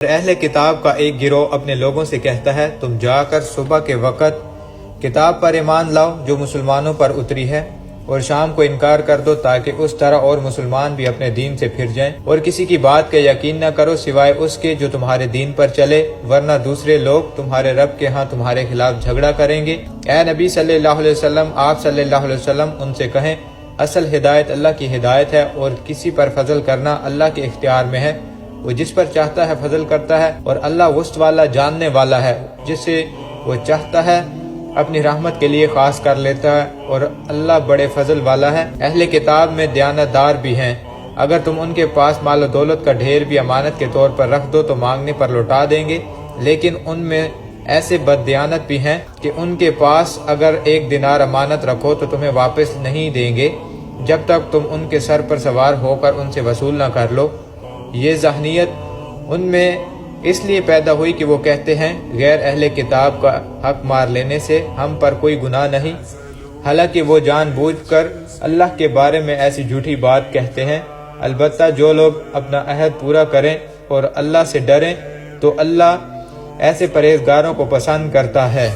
اہل کتاب کا ایک گروہ اپنے لوگوں سے کہتا ہے تم جا کر صبح کے وقت کتاب پر ایمان لاؤ جو مسلمانوں پر اتری ہے اور شام کو انکار کر دو تاکہ اس طرح اور مسلمان بھی اپنے دین سے پھر جائیں، اور کسی کی بات کا یقین نہ کرو سوائے اس کے جو تمہارے دین پر چلے، ورنہ دوسرے لوگ تمہارے رب کے ہاں تمہارے خلاف جھگڑا کریں گے۔ اے نبی صلی اللہ علیہ وسلم، آپ صلی اللہ علیہ وسلم ان سے کہیں اصل ہدایت اللہ کی ہدایت ہے اور کسی پر فضل کرنا اللہ کے اختیار میں ہے، وہ جس پر چاہتا ہے فضل کرتا ہے اور اللہ وسط والا جاننے والا ہے، جسے وہ چاہتا ہے اپنی رحمت کے لیے خاص کر لیتا ہے اور اللہ بڑے فضل والا ہے۔ اہل کتاب میں دیانتدار بھی ہیں، اگر تم ان کے پاس مال و دولت کا ڈھیر بھی امانت کے طور پر رکھ دو تو مانگنے پر لوٹا دیں گے، لیکن ان میں ایسے بد دیانت بھی ہیں کہ ان کے پاس اگر 1 دینار امانت رکھو تو تمہیں واپس نہیں دیں گے جب تک تم ان کے سر پر سوار ہو کر ان سے وصول نہ کر لو۔ یہ ذہنیت ان میں اس لیے پیدا ہوئی کہ وہ کہتے ہیں غیر اہل کتاب کا حق مار لینے سے ہم پر کوئی گناہ نہیں، حالانکہ وہ جان بوجھ کر اللہ کے بارے میں ایسی جھوٹی بات کہتے ہیں۔ البتہ جو لوگ اپنا عہد پورا کریں اور اللہ سے ڈریں تو اللہ ایسے پرہیزگاروں کو پسند کرتا ہے۔